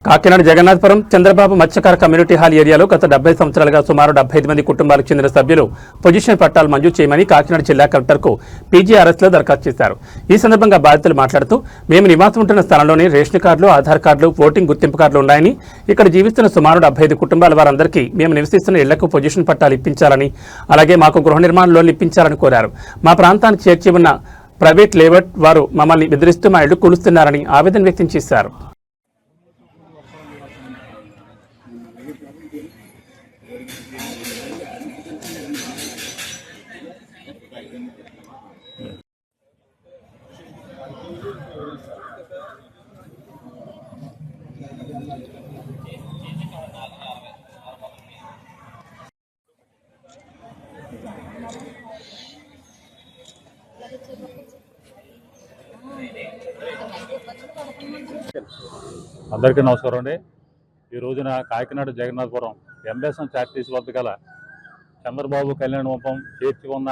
కాకినాడ జగన్నాథపురం చంద్రబాబు మత్స్యకార community hall ఏరియాలో గత 70 సంవత్సరాలుగా సుమారు 75 మంది కుటుంబాలకు చెందిన సభ్యులు పొజిషన్ పట్టాలు మంజూరు చేయమని కాకినాడ జిల్లా కలెక్టర్కు పీజీఆర్ఎస్లో దరఖాస్తు చేశారు. ఈ సందర్భంగా బాధితులు మాట్లాడుతూ మేము నివాసం ఉంటున్న స్థలంలోనే రేషన్ కార్డులు, ఆధార్ కార్డులు, ఓటింగ్ గుర్తింపు కార్డులు ఉన్నాయని, ఇక్కడ జీవిస్తున్న సుమారు 75 కుటుంబాల వారందరికీ మేము నివసిస్తున్న ఇళ్లకు పొజిషన్ పట్టాలు ఇప్పించాలని, అలాగే మాకు గృహ నిర్మాణ లోన్లు ఇప్పించాలని కోరారు. మా ప్రాంతానికి చేర్చి ఉన్న ప్రైవేట్ లేఅవుట్ వారు మమ్మల్ని బెదిరిస్తూ మా ఇళ్లు కూలుస్తున్నారని ఆవేదన వ్యక్తం చేశారు. అందరికీ నమస్కారం అండి. ఈ రోజున కాకినాడ జగన్నాథపురం ఎంబేసం చారిటీస్ వద్ద గల చంద్రబాబు కళ్యాణ మండపం చేర్చి ఉన్న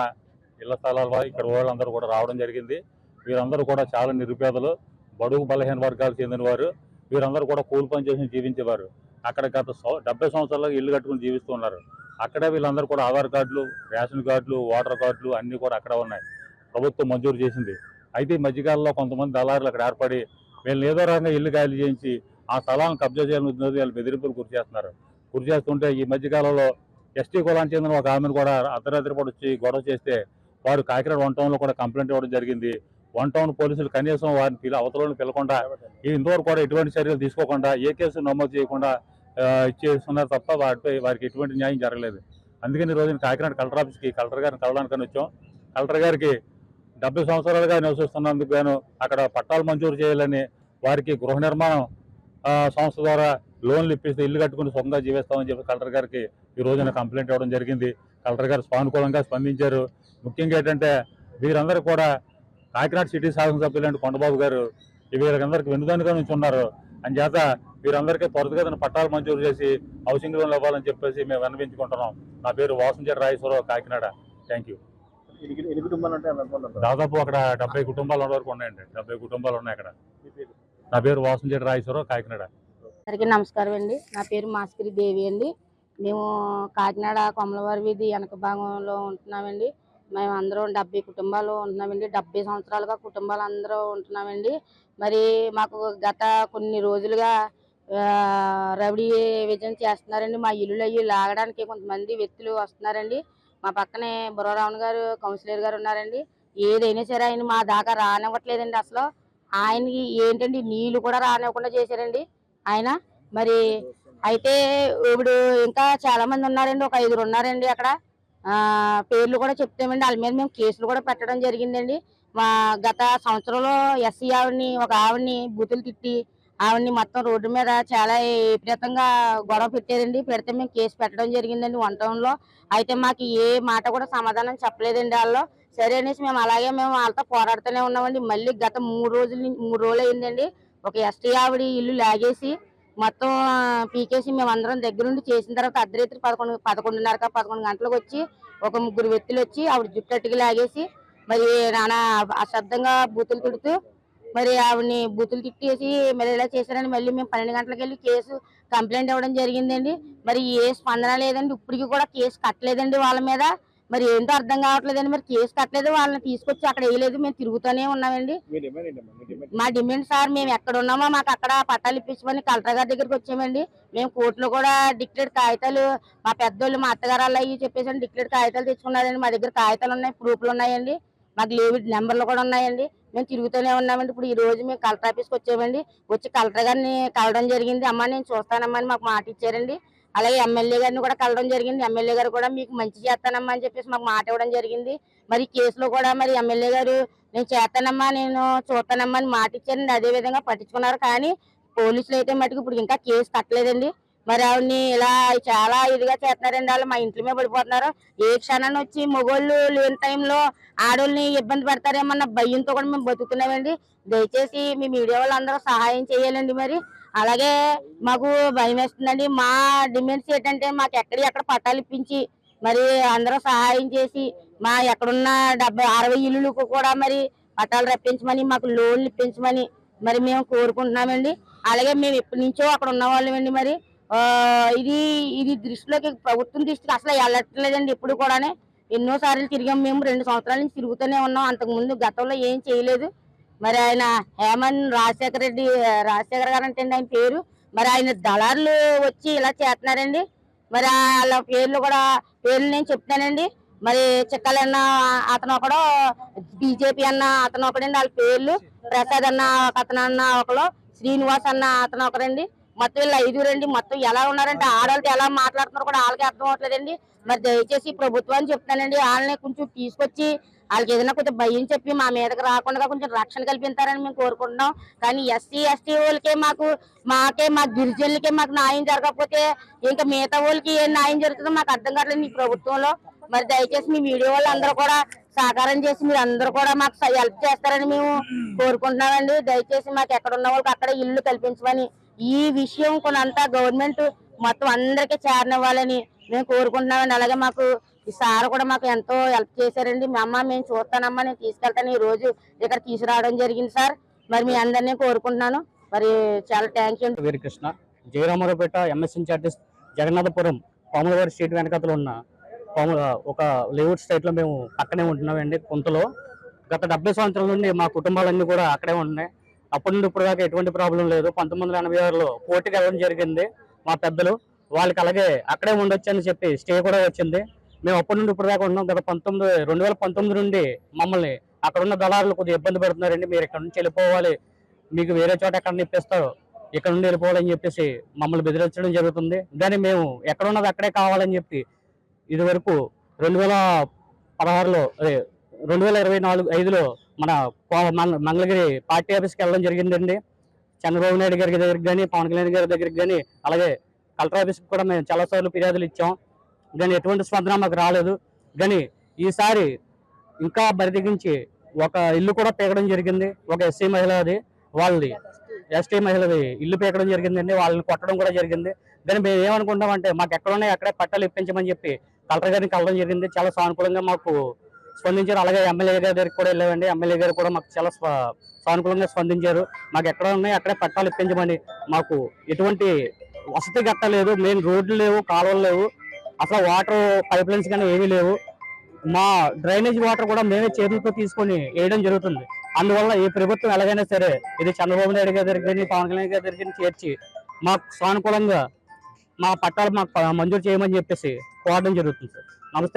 ఇళ్ల స్థలాల ఇక్కడ వాళ్ళందరూ కూడా రావడం జరిగింది. వీరందరూ కూడా చాలా నిరుపేదలు, బడుగు బలహీన వర్గాలకు చెందిన వారు. వీరందరూ కూడా కూలి పని చేసి జీవించేవారు. అక్కడ గత 70 సంవత్సరాలుగా ఇల్లు కట్టుకుని జీవిస్తున్నారు. అక్కడే వీళ్ళందరూ కూడా ఆధార్ కార్డులు, రేషన్ కార్డులు, ఓటర్ కార్డులు అన్నీ కూడా అక్కడ ఉన్నాయి. ప్రభుత్వం మంజూరు చేసింది. అయితే ఈ మధ్యకాలంలో కొంతమంది దళారులు అక్కడ ఏర్పడి వీళ్ళని ఏదో రకంగా ఇల్లు ఖాళీ చేయించి ఆ స్థలాలను కబ్జా చేయాలని వీళ్ళు బెదిరింపులు గురి చేస్తుంటే ఈ మధ్యకాలంలో ఎస్టీ కులానికి చెందిన ఒక ఆమెను కూడా అర్ధరాత్రి పూట వచ్చి గొడవ చేస్తే వారు కాకినాడ 1 టౌన్లో కూడా కంప్లైంట్ ఇవ్వడం జరిగింది. 1 టౌన్ పోలీసులు కనీసం వారిని అవతలను పిలకుండా ఇంతవరకు కూడా ఎటువంటి చర్యలు తీసుకోకుండా, ఏ కేసు నమోదు చేయకుండా ఇచ్చేస్తున్నారు తప్ప వారికి ఎటువంటి న్యాయం జరగలేదు. అందుకని ఈ రోజున కాకినాడ కలెక్టర్ ఆఫీస్కి కలెక్టర్ గారిని కలవడానికని వచ్చాం. కలెక్టర్ గారికి 70 సంవత్సరాలుగా నివసిస్తున్నందుకు గాను అక్కడ పట్టాలు మంజూరు చేయాలని, వారికి గృహ నిర్మాణం సంస్థ ద్వారా లోన్లు ఇప్పిస్తే ఇల్లు కట్టుకుని సొంతంగా జీవిస్తామని చెప్పి కలెక్టర్ గారికి ఈ రోజున కంప్లైంట్ ఇవ్వడం జరిగింది. కలెక్టర్ గారు సానుకూలంగా స్పందించారు. ముఖ్యంగా ఏంటంటే వీరందరూ కూడా కాకినాడ సిటీ శాసనసభ్యులు కొండబాబు గారు వీరందరికీ వెన్నుదన్నుగా నుంచి ఉన్నారు. అందుచేత వీరందరికీ త్వరితగతిన పట్టాలు మంజూరు చేసి హౌసింగ్ లోన్లు ఇవ్వాలని చెప్పేసి మేము విన్నవించుకుంటున్నాం. నా పేరు వాసంచెట్టి రాజేశ్వరరావు, కాకినాడ. Thank you. దాదాపు అక్కడ 70 కుటుంబాల వరకు ఉన్నాయండి. 70 కుటుంబాలు ఉన్నాయి అక్కడ. నా పేరు వాసంచెట్టి రాజేశ్వరరావు, కాకినాడ. అందరికీ నమస్కారం అండి. నా పేరు మాస్కరి దేవి అండి. మేము కాకినాడ కొమలవారి వీధి వెనక భాగంలో ఉంటున్నామండి. మేము అందరం 70 కుటుంబాలు ఉంటున్నామండి. 70 సంవత్సరాలుగా కుటుంబాలు అందరూ ఉంటున్నామండి. మరి మాకు గత కొన్ని రోజులుగా రౌడీ విజయం చేస్తున్నారండి. మా ఇల్లు అయ్యి లాగడానికి కొంతమంది వ్యక్తులు వస్తున్నారండి. మా పక్కనే బుర్రరావణ్ గారు కౌన్సిలర్ గారు ఉన్నారండి. ఏదైనా సరే ఆయన మా దాకా రానివ్వట్లేదండి. అసలు ఆయనకి ఏంటండి నీళ్లు కూడా రానివ్వకుండా చేశారండి ఆయన. మరి అయితే ఇప్పుడు ఇంకా చాలా మంది ఉన్నారండి, ఒక 5 ఉన్నారండి అక్కడ. పేర్లు కూడా చెప్తామండి. వాళ్ళ మీద మేము కేసులు కూడా పెట్టడం జరిగిందండి. మా గత సంవత్సరంలో ఎస్సీ ఒక ఆవిడని బూతులు తిట్టి ఆవిడని మొత్తం రోడ్డు మీద చాలా విపరీతంగా గొడవ పెట్టేదండి. పెడితే మేము కేసు పెట్టడం జరిగిందండి 1 టౌన్లో. అయితే మాకు ఏ మాట కూడా సమాధానం చెప్పలేదండి వాళ్ళు. సరే అనేసి మేము వాళ్ళతో పోరాడుతూనే ఉన్నామండి. మళ్ళీ గత 3 రోజులు అయిందండి. ఒక ఎస్టీ ఆవిడ ఇల్లు లాగేసి మొత్తం పీకేసి మేము అందరం దగ్గరుండి చేసిన తర్వాత అర్ధరాత్రి 11 గంటలకు వచ్చి ఒక 3 వ్యక్తులు వచ్చి ఆవిడ జుట్టట్టుకి లాగేసి మరి నానా అశబ్దంగా బూతులు తిడుతూ మరి ఆవిడని బూతులు తిట్టేసి మరి ఇలా చేశారని మళ్ళీ మేము 12 గంటలకు వెళ్ళి కేసు కంప్లైంట్ ఇవ్వడం జరిగిందండి. మరి ఏ స్పందన లేదండి. ఇప్పటికి కూడా కేసు కట్టలేదండి వాళ్ళ మీద. మరి ఏంటో అర్థం కావట్లేదండి. మరి కేసు కట్టలేదు, వాళ్ళని తీసుకొచ్చి అక్కడ వేయలేదు. మేము తిరుగుతూనే ఉన్నామండి. మా డిమాండ్ సార్, మేము ఎక్కడ ఉన్నామో మాకు అక్కడ పట్టాలు ఇప్పించమని కలెక్టర్ గారి దగ్గరికి వచ్చామండి. మేము కోర్టులో కూడా డిక్లేర్డ్ కాగితాలు మా పెద్దోళ్ళు, మా అత్తగారు అలా అయ్యి చెప్పేసి డిక్లేర్డ్ కాగితాలు తెచ్చుకున్నారండి. మా దగ్గర కాగితాలు ఉన్నాయి, ప్రూఫ్లు ఉన్నాయండి, మాకు లేవి నెంబర్లు కూడా ఉన్నాయండి. మేము తిరుగుతూనే ఉన్నామండి. ఇప్పుడు ఈ రోజు మేము కలెక్టర్ ఆఫీస్కి వచ్చామండి. వచ్చి కలెక్టర్ గారిని కలవడం జరిగింది. అమ్మ నేను చూస్తానమ్మా అని మాకు మాట ఇచ్చారండి. అలాగే ఎమ్మెల్యే గారిని కూడా కలవడం జరిగింది. ఎమ్మెల్యే గారు కూడా మీకు మంచి చేస్తానమ్మా అని చెప్పేసి మాకు మాట ఇవ్వడం జరిగింది. మరి కేసులో కూడా మరి ఎమ్మెల్యే గారు నేను చేస్తానమ్మా, నేను చూస్తానమ్మా అని మాట ఇచ్చారండి. అదే విధంగా పట్టించుకున్నారు. కానీ పోలీసులు అయితే మటుకు ఇప్పుడు ఇంకా కేసు కట్టలేదండి. మరి ఆవిడని ఇలా చాలా ఇదిగా చేస్తున్నారండి. వాళ్ళు మా ఇంట్లో మీద పడిపోతున్నారు. ఏ క్షణాన్ని వచ్చి మగోళ్ళు లేని టైంలో ఆడోళ్ళని ఇబ్బంది పెడతారేమన్న భయంతో కూడా మేము బతుకుతున్నామండి. దయచేసి మీ మీడియా వాళ్ళందరూ సహాయం చేయాలండి. మరి అలాగే మాకు భయం వేస్తుందండి. మా డిమాండ్స్ ఏంటంటే మాకు ఎక్కడ పట్టాలు ఇప్పించి మరి అందరూ సహాయం చేసి మా ఎక్కడున్న 70-60 ఇల్లులకు కూడా మరి పట్టాలు రప్పించమని, మాకు లోన్లు ఇప్పించమని మరి మేము కోరుకుంటున్నామండి. అలాగే మేము ఎప్పటి నుంచో అక్కడ ఉన్న వాళ్ళమండి. మరి ఇది ఇది దృష్టిలోకి ప్రభుత్వం దృష్టికి అసలు వెళ్ళట్లేదండి. ఎప్పుడు కూడా ఎన్నో సార్లు తిరిగాం. మేము 2 సంవత్సరాల నుంచి తిరుగుతూనే ఉన్నాం. అంతకుముందు గతంలో ఏం చేయలేదు. మరి ఆయన రాజశేఖర్ గారు అంటే ఆయన పేరు. మరి ఆయన దళారులు వచ్చి ఇలా చేస్తున్నారండి. మరి వాళ్ళ పేర్లు నేను చెప్తానండి. మరి చిక్కలన్న అతను ఒకడు, బీజేపీ అన్న అతను ఒకడండి. వాళ్ళ పేర్లు ప్రసాద్ అన్న అతను అన్న ఒకడు, శ్రీనివాస్ అన్న అతను ఒకరండి. మొత్తం వీళ్ళు 5 రండి. మొత్తం ఎలా ఉన్నారంటే ఆడవాళ్ళతో ఎలా మాట్లాడుతున్నారు కూడా వాళ్ళకి అర్థం అవట్లేదండి. మరి దయచేసి ప్రభుత్వాన్ని చెప్తానండి, వాళ్ళని కొంచెం తీసుకొచ్చి వాళ్ళకి ఏదైనా కొంచెం భయం చెప్పి మా మీదకి రాకుండా కొంచెం రక్షణ కల్పిస్తారని మేము కోరుకుంటున్నాం. కానీ ఎస్సీ ఎస్టీ వాళ్ళకే మా గిరిజనులకే మాకు న్యాయం జరగకపోతే ఇంకా మిగతా వాళ్ళకి ఏం న్యాయం జరుగుతుందో మాకు అర్థం కావట్లేదు ఈ ప్రభుత్వంలో. మరి దయచేసి మీ వీడియో వాళ్ళు అందరూ కూడా సహకారం చేసి మీరు అందరూ కూడా మాకు హెల్ప్ చేస్తారని మేము కోరుకుంటున్నామండి. దయచేసి మాకు ఎక్కడ ఉన్న వాళ్ళకి అక్కడ ఇల్లు కల్పించమని, ఈ విషయం కొనంతా గవర్నమెంట్ మొత్తం అందరికీ చేరనివ్వాలని మేము కోరుకుంటున్నామండి. అలాగే మాకు ఈ సార్ కూడా మాకు ఎంతో హెల్ప్ చేశారండి. మా అమ్మ మేము చూస్తానమ్మా, నేను తీసుకెళ్తాను, ఈ రోజు ఇక్కడ తీసుకురావడం జరిగింది సార్. మరి మీ అందరినీ కోరుకుంటున్నాను. మరి చాలా thank you. Veerakrishna, Jayaramaraopeta, MSN charities, Jagannathapuram, పాములవారి స్ట్రీట్ వెనకతలో ఉన్న ఒక లేఅవుట్ స్టేట్ లో మేము పక్కనే ఉంటున్నామండి. కొంతలో గత 70 సంవత్సరాల నుండి మా కుటుంబాలన్నీ కూడా అక్కడే ఉంటున్నాయి. అప్పటి నుండి ఇప్పుడు దాకా ఎటువంటి ప్రాబ్లం లేదు. 1986లో కోర్టుకి వెళ్ళడం జరిగింది మా పెద్దలు. వాళ్ళకి అలాగే అక్కడే ఉండొచ్చు అని చెప్పి స్టే కూడా వచ్చింది. మేము అప్పటి నుండి ఇప్పుడు దాకా ఉన్నాం. గత 2019 నుండి మమ్మల్ని అక్కడ ఉన్న దళారులు కొద్దిగా ఇబ్బంది పెడుతున్నారండి. మీరు ఇక్కడ నుంచి వెళ్ళిపోవాలి, మీకు వేరే చోట ఎక్కడ నిప్పిస్తారు, ఇక్కడ నుండి వెళ్ళిపోవాలని చెప్పేసి మమ్మల్ని బెదిరించడం జరుగుతుంది. కానీ మేము ఎక్కడ ఉన్నది అక్కడే కావాలని చెప్పి ఇది వరకు 2024-5లో మన మంగళగిరి పార్టీ ఆఫీస్కి వెళ్ళడం జరిగిందండి. చంద్రబాబు నాయుడు గారి దగ్గరికి కానీ, పవన్ కళ్యాణ్ గారి దగ్గరికి కానీ, అలాగే కలెక్టర్ ఆఫీస్కి కూడా మేము చాలాసార్లు ఫిర్యాదులు ఇచ్చాం. కానీ ఎటువంటి స్పందన మాకు రాలేదు. కానీ ఈసారి ఇంకా బరితెగించి ఒక ఇల్లు కూడా పీకడం జరిగింది. ఒక ఎస్సీ మహిళది, వాళ్ళది ఎస్టీ మహిళది ఇల్లు పీకడం జరిగిందండి. వాళ్ళని కొట్టడం కూడా జరిగింది. కానీ మేము ఏమనుకుంటామంటే మాకు ఎక్కడున్నాయి అక్కడే పట్టాలు ఇప్పించమని చెప్పి కలెక్టర్ గారిని కలవడం జరిగింది. చాలా సానుకూలంగా మాకు స్పందించారు. అలాగే ఎమ్మెల్యే గారి దగ్గరికి కూడా వెళ్ళామండి. ఎమ్మెల్యే గారు కూడా మాకు చాలా సానుకూలంగా స్పందించారు. మాకు ఎక్కడ ఉన్నాయి అక్కడే పట్టాలు ఇప్పించమని. మాకు ఎటువంటి వసతి గట్టలేదు, మెయిన్ రోడ్లు లేవు, కాలువలు లేవు, అసలు వాటర్ పైప్ లైన్స్ కానీ ఏమీ లేవు. మా డ్రైనేజ్ వాటర్ కూడా మేమే చేతులతో తీసుకొని వేయడం జరుగుతుంది. అందువల్ల ఈ ప్రభుత్వం ఎలాగైనా సరే ఇది చంద్రబాబు నాయుడు గారి దగ్గర కానీ, పవన్ కళ్యాణ్ గారి దగ్గర చేర్చి మాకు సానుకూలంగా మా పట్టాలు మాకు మంజూరు చేయమని చెప్పేసి కోరడం జరుగుతుంది సార్. నమస్తే.